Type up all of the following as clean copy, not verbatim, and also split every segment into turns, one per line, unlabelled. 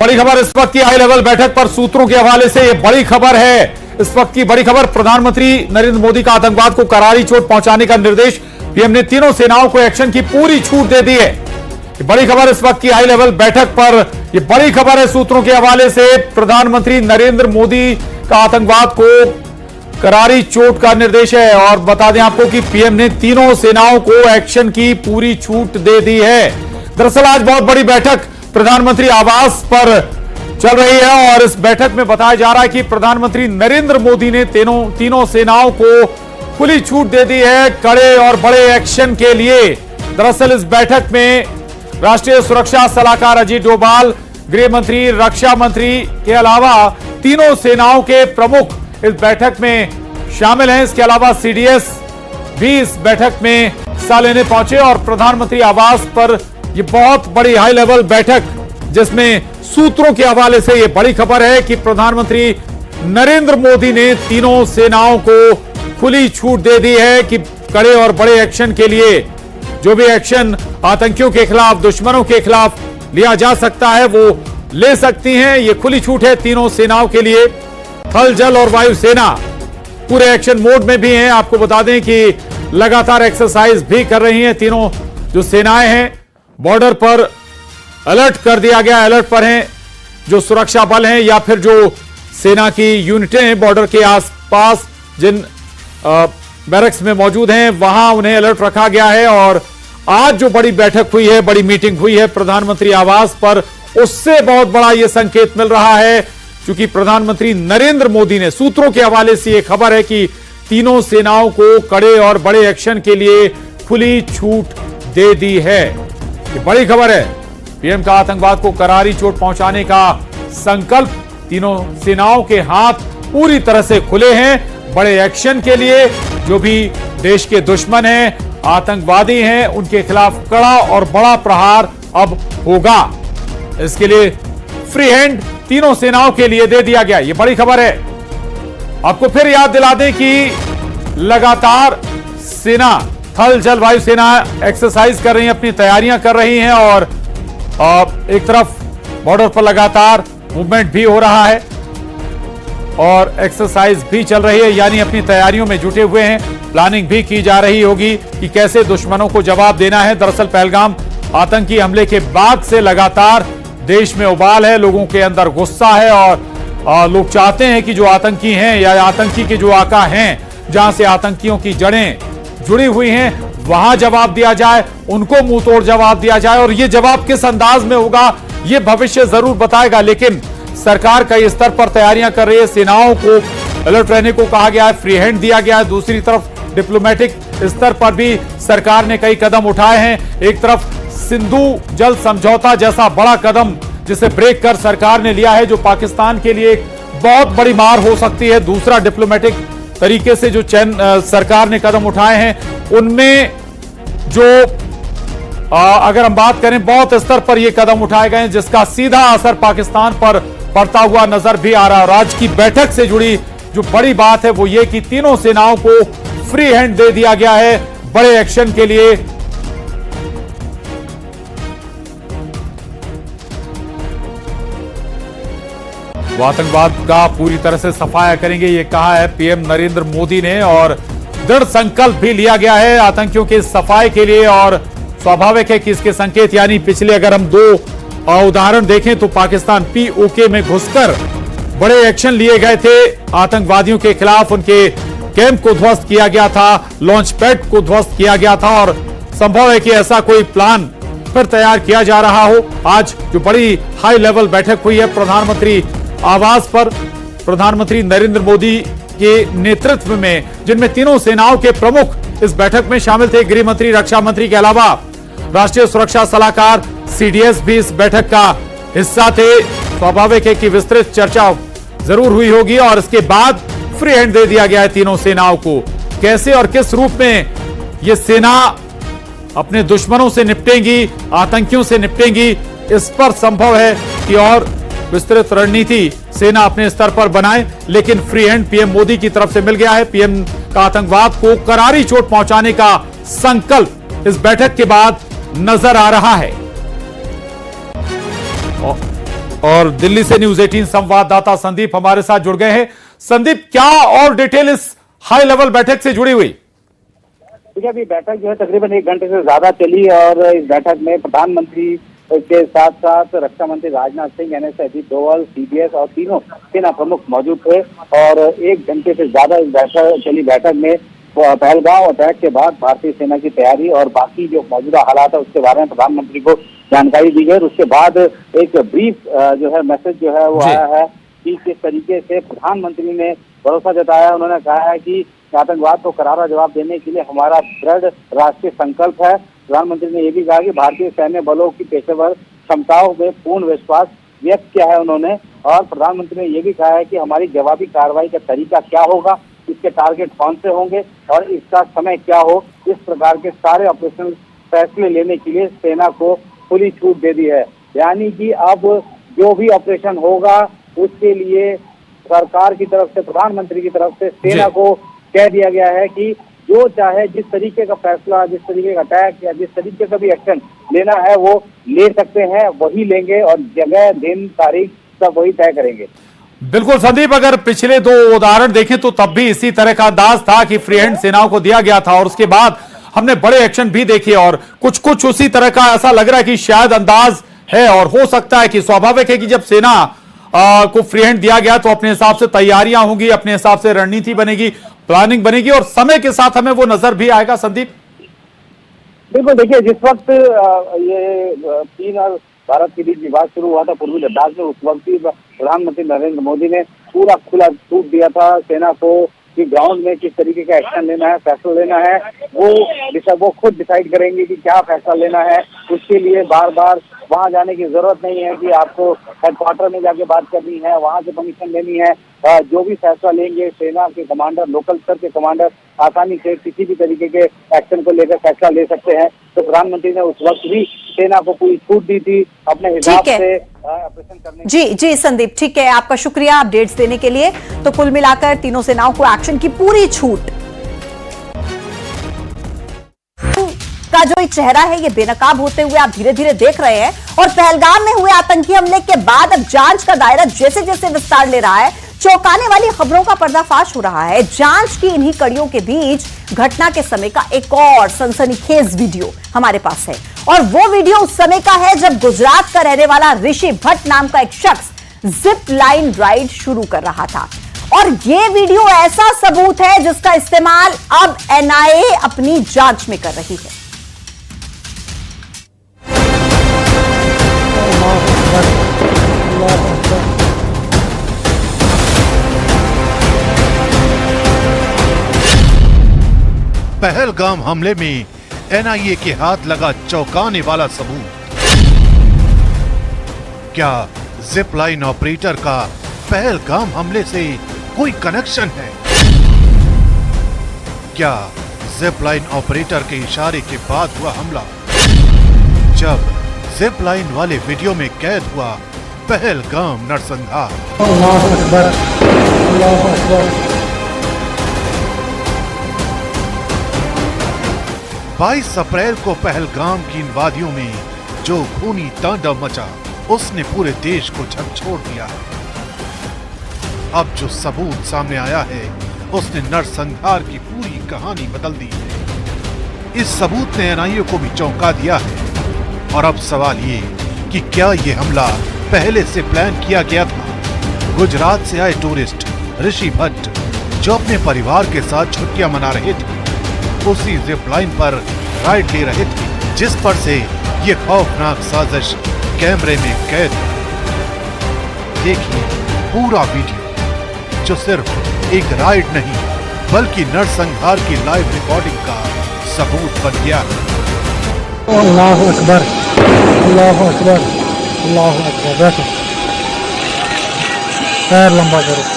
बड़ी खबर इस वक्त की हाई लेवल बैठक पर सूत्रों के हवाले से। ये बड़ी खबर है, इस वक्त की बड़ी खबर। प्रधानमंत्री नरेंद्र मोदी का आतंकवाद को करारी चोट पहुंचाने का निर्देश, पीएम ने तीनों सेनाओं को एक्शन की पूरी छूट दे दी है। ये बड़ी खबर इस वक्त की हाई लेवल बैठक पर, ये बड़ी खबर है सूत्रों के हवाले से। प्रधानमंत्री नरेंद्र मोदी का आतंकवाद को करारी चोट का निर्देश है। और बता दें आपको कि पीएम ने तीनों सेनाओं को एक्शन की पूरी छूट दे दी है। दरअसल आज बहुत बड़ी बैठक प्रधानमंत्री आवास पर चल रही है और इस बैठक में बताया जा रहा है कि प्रधानमंत्री नरेंद्र मोदी ने तीनों सेनाओं को खुली छूट दे दी है कड़े और बड़े एक्शन के लिए। दरअसल इस बैठक में राष्ट्रीय सुरक्षा सलाहकार अजीत डोभाल, गृह मंत्री, रक्षा मंत्री के अलावा तीनों सेनाओं के प्रमुख इस बैठक में शामिल हैं। इसके अलावा सीडीएस भी इस बैठक में हिस्सा लेने पहुंचे और प्रधानमंत्री आवास पर ये बहुत बड़ी हाई लेवल बैठक, जिसमें सूत्रों के हवाले से ये बड़ी खबर है कि प्रधानमंत्री नरेंद्र मोदी ने तीनों सेनाओं को खुली छूट दे दी है कि कड़े और बड़े एक्शन के लिए जो भी एक्शन आतंकियों के खिलाफ, दुश्मनों के खिलाफ लिया जा सकता है वो ले सकती हैं। ये खुली छूट है तीनों सेनाओं के लिए। थल, जल और वायु सेना पूरे एक्शन मोड में भी हैं। आपको बता दें कि लगातार एक्सरसाइज भी कर रही हैं तीनों जो सेनाएं हैं। बॉर्डर पर अलर्ट कर दिया गया, अलर्ट पर हैं जो सुरक्षा बल हैं या फिर जो सेना की यूनिटें हैं बॉर्डर के आसपास जिन बैरक्स में मौजूद हैं, वहां उन्हें अलर्ट रखा गया है। और आज जो बड़ी बैठक हुई है, बड़ी मीटिंग हुई है प्रधानमंत्री आवास पर, उससे बहुत बड़ा यह संकेत मिल रहा है क्योंकि प्रधानमंत्री नरेंद्र मोदी ने, सूत्रों के हवाले से यह खबर है कि तीनों सेनाओं को कड़े और बड़े एक्शन के लिए खुली छूट दे दी है। ये बड़ी खबर है। पीएम का आतंकवाद को करारी चोट पहुंचाने का संकल्प, तीनों सेनाओं के हाथ पूरी तरह से खुले हैं बड़े एक्शन के लिए। जो भी देश के दुश्मन हैं, आतंकवादी हैं, उनके खिलाफ कड़ा और बड़ा प्रहार अब होगा। इसके लिए फ्री हैंड तीनों सेनाओं के लिए दे दिया गया। ये बड़ी खबर है। आपको फिर याद दिला दें कि लगातार सेना, थल, जल, वायु सेना एक्सरसाइज कर रही है, अपनी तैयारियां कर रही हैं और एक तरफ बॉर्डर पर लगातार मूवमेंट भी हो रहा है और एक्सरसाइज भी चल रही है, यानी अपनी तैयारियों में जुटे हुए हैं। प्लानिंग भी की जा रही होगी कि कैसे दुश्मनों को जवाब देना है। दरअसल पहलगाम आतंकी हमले के बाद से लगातार देश में उबाल है, लोगों के अंदर गुस्सा है और लोग चाहते हैं कि जो आतंकी हैं या आतंकी के जो आका हैं, जहां से आतंकियों की जड़ें जुड़ी हुई हैं, वहां जवाब दिया जाए, उनको मुंह तोड़ जवाब दिया जाए। और ये जवाब किस अंदाज में होगा ये भविष्य जरूर बताएगा, लेकिन सरकार कई स्तर पर तैयारियां कर रही है। सेनाओं को अलर्ट रहने को कहा गया है, फ्री हैंड दिया गया है। दूसरी तरफ डिप्लोमेटिक स्तर पर भी सरकार ने कई कदम उठाए हैं। एक तरफ सिंधु जल समझौता जैसा बड़ा कदम जिसे ब्रेक कर सरकार ने लिया है, जो पाकिस्तान के लिए एक बहुत बड़ी मार हो सकती है। दूसरा, डिप्लोमेटिक तरीके से जो सरकार ने कदम उठाए हैं, उनमें जो अगर हम बात करें बहुत स्तर पर ये कदम उठाए गए हैं जिसका सीधा असर पाकिस्तान पर पड़ता हुआ नजर भी आ रहा है। और आज की बैठक से जुड़ी जो बड़ी बात है वो ये कि तीनों सेनाओं को फ्री हैंड दे दिया गया है बड़े एक्शन के लिए। वो आतंकवाद का पूरी तरह से सफाया करेंगे, ये कहा है पीएम नरेंद्र मोदी ने और दृढ़ संकल्प भी लिया गया है आतंकियों के सफाई के लिए। और स्वाभाविक है कि इसके संकेत, यानी पिछले अगर हम दो उदाहरण देखें तो पाकिस्तान पीओके में घुसकर बड़े एक्शन लिए गए थे आतंकवादियों के खिलाफ, उनके कैंप को ध्वस्त किया गया था, लॉन्च पैड को ध्वस्त किया गया था और संभव है कि ऐसा कोई प्लान फिर तैयार किया जा रहा हो। आज जो बड़ी हाई लेवल बैठक हुई है प्रधानमंत्री आवास पर, प्रधानमंत्री नरेंद्र मोदी के नेतृत्व में, जिनमें तीनों सेनाओं के प्रमुख इस बैठक में शामिल थे। गृह मंत्री, रक्षा मंत्री के अलावा राष्ट्रीय सुरक्षा सलाहकार, सीडीएस भी इस बैठक का हिस्सा थे। स्वाभाविक है कि विस्तृत चर्चा जरूर हुई होगी और इसके बाद फ्री हैंड दे दिया गया है तीनों सेनाओं को। कैसे और किस रूप में ये सेना अपने दुश्मनों से निपटेंगी, आतंकियों से निपटेंगी, इस पर संभव है कि और विस्तृत रणनीति सेना अपने स्तर पर बनाए। लेकिन फ्री हैंड पीएम मोदी की तरफ से मिल गया है। पीएम का आतंकवाद को करारी चोट पहुंचाने का संकल्प इस बैठक के बाद नजर आ रहा है। और दिल्ली से न्यूज 18 संवाददाता संदीप हमारे साथ जुड़ गए हैं। संदीप, क्या और डिटेल इस हाई लेवल बैठक से जुड़ी हुई?
देखिए, अभी बैठक जो है तकरीबन 1 घंटे से ज्यादा चली और इस बैठक में प्रधानमंत्री के साथ साथ रक्षा मंत्री राजनाथ सिंह, एनएस अजीत डोभाल, सीडीएस और तीनों सेना प्रमुख मौजूद थे। और 1 घंटे से ज्यादा इस बैठक में पहलगाम अटैक के बाद भारतीय सेना की तैयारी और बाकी जो मौजूदा हालात है उसके बारे में प्रधानमंत्री को जानकारी दी गई। उसके बाद एक ब्रीफ जो है मैसेज जो है वो आया है कि किस तरीके से प्रधानमंत्री ने भरोसा जताया। उन्होंने कहा है कि आतंकवाद को करारा जवाब देने के लिए हमारा दृढ़ राष्ट्रीय संकल्प है। प्रधानमंत्री ने यह भी कहा कि भारतीय सैन्य बलों की पेशेवर क्षमताओं में पूर्ण विश्वास व्यक्त किया है उन्होंने। और प्रधानमंत्री ने यह भी कहा है कि हमारी जवाबी कार्रवाई का तरीका क्या होगा, इसके टारगेट कौन से होंगे और इसका समय क्या हो, इस प्रकार के सारे ऑपरेशनल फैसले लेने के लिए सेना को खुली छूट दे दी है। यानी कि अब जो भी ऑपरेशन होगा उसके लिए सरकार की तरफ से, प्रधानमंत्री की तरफ से सेना को कह दिया गया है कि जो चाहे जिस तरीके का फैसला, जिस तरीके का अटैक या जिस तरीके का भी एक्शन लेना है वो ले सकते हैं, वही लेंगे और जगह, दिन, तारीख सब वही तय करेंगे।
बिल्कुल संदीप, अगर पिछले 2 उदाहरण देखें तो तब भी इसी तरह का अंदाज था कि फ्री हैंड सेनाओं को दिया गया था और उसके बाद हमने बड़े एक्शन भी देखे और कुछ उसी तरह का ऐसा लग रहा है कि शायद अंदाज है। और हो सकता है कि स्वाभाविक है कि जब सेना को फ्री हैंड दिया गया तो अपने हिसाब से तैयारियां होंगी, अपने हिसाब से रणनीति बनेगी, प्लानिंग बनेगी और समय के साथ हमें वो नजर भी आएगा। संदीप,
बिल्कुल, देखिए जिस वक्त ये चीन और भारत के बीच विवाद शुरू हुआ था पूर्वी लद्दाख में, उस वक्त ही प्रधानमंत्री नरेंद्र मोदी ने पूरा खुला छूट दिया था सेना को कि ग्राउंड में किस तरीके का एक्शन लेना है, फैसला लेना है, वो खुद डिसाइड करेंगे कि क्या फैसला लेना है। उसके लिए बार बार वहां जाने की जरूरत नहीं है कि आपको हेडक्वार्टर में जाके बात करनी है, वहां से परमिशन लेनी है। जो भी फैसला लेंगे सेना के कमांडर, लोकल स्तर के कमांडर आसानी से किसी भी तरीके के एक्शन को लेकर फैसला ले सकते हैं। तो प्रधानमंत्री ने उस वक्त भी सेना को पूरी छूट दी थी अपने हिसाब से ऑपरेशन करने।
जी संदीप, ठीक है, आपका शुक्रिया अपडेट्स देने के लिए। तो कुल मिलाकर तीनों सेनाओं को एक्शन की पूरी छूट का जो एक चेहरा है ये बेनकाब होते हुए आप धीरे धीरे देख रहे हैं। और पहलगाम में हुए आतंकी हमले के बाद अब जांच का दायरा जैसे जैसे विस्तार ले रहा है, चौंकाने वाली खबरों का पर्दाफाश हो रहा है। जांच की इन्हीं कड़ियों के बीच घटना के समय का एक और सनसनीखेज वीडियो हमारे पास है और वो वीडियो उस समय का है जब गुजरात का रहने वाला ऋषि भट्ट नाम का एक शख्स जिप लाइन राइड शुरू कर रहा था। और ये वीडियो ऐसा सबूत है जिसका इस्तेमाल अब एनआईए अपनी जांच में कर रही है।
पहलगाम हमले में एनआईए के हाथ लगा चौंकाने वाला सबूत। क्या जिप लाइन ऑपरेटर का पहलगाम हमले से कोई कनेक्शन है? क्या जिप लाइन ऑपरेटर के इशारे के बाद हुआ हमला? जब जिप लाइन वाले वीडियो में कैद हुआ पहलगाम नरसंहार।
अल्लाह अकबर, अल्लाह अकबर।
22 अप्रैल को पहलगाम की इन वादियों में जो खूनी तांडव मचा उसने पूरे देश को झकझोर दिया है। अब जो सबूत सामने आया है उसने नरसंहार की पूरी कहानी बदल दी है। इस सबूत ने एनआईए को भी चौंका दिया है। और अब सवाल ये कि क्या ये हमला पहले से प्लान किया गया था? गुजरात से आए टूरिस्ट ऋषि भट्ट जो अपने परिवार के साथ छुट्टियां मना रहे थे उसी जिप लाइन पर राइड ले रहे थे जिस पर से ये खौफनाक साजिश कैमरे में कैद है। देखिए पूरा वीडियो जो सिर्फ एक राइड नहीं बल्कि नरसंहार की लाइव रिकॉर्डिंग का सबूत बन गया है।
अल्लाह अकबर, अल्लाह अकबर, अल्लाह अकबर। बैठो, पैर लंबा करो।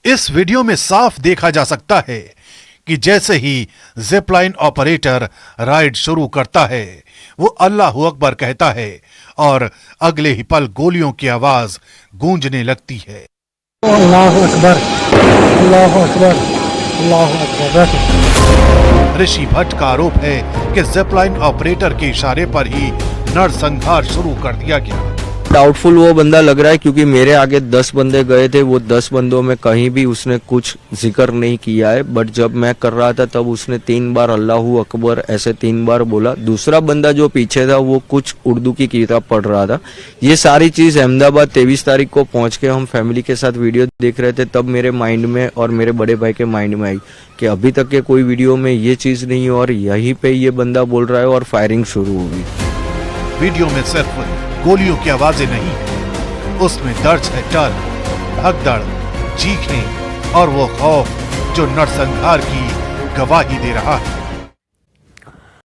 इस इस वीडियो में साफ देखा जा सकता है कि जैसे ही जिपलाइन ऑपरेटर राइड शुरू करता है, वो अल्लाह अकबर कहता है और अगले ही पल गोलियों की आवाज गूंजने लगती है।
अल्लाह अकबर, अल्लाह अकबर, अल्लाह अकबर। बैठो।
ऋषि भट्ट का आरोप है कि जिपलाइन ऑपरेटर के इशारे पर ही नरसंहार शुरू कर दिया गया।
डाउटफुल वो बंदा लग रहा है क्योंकि मेरे आगे 10 बंदे गए थे, वो 10 बंदों में कहीं भी उसने कुछ जिक्र नहीं किया है, बट जब मैं कर रहा था तब उसने 3 बार अल्लाहू अकबर ऐसे 3 बार बोला। दूसरा बंदा जो पीछे था वो कुछ उर्दू की किताब पढ़ रहा था। ये सारी चीज अहमदाबाद 23 तारीख को पहुंच के हम फैमिली के साथ वीडियो देख रहे थे, तब मेरे माइंड में और मेरे बड़े भाई के माइंड में आई कि अभी तक के कोई वीडियो में ये चीज नहीं है और यहीं पे ये बंदा बोल रहा है और फायरिंग शुरू हो गई।
वीडियो में सिर्फ गोलियों की आवाजें नहीं है, उसमें दर्ज है डर, भगदड़, चीखें और वो खौफ जो नरसंहार की गवाही दे रहा है।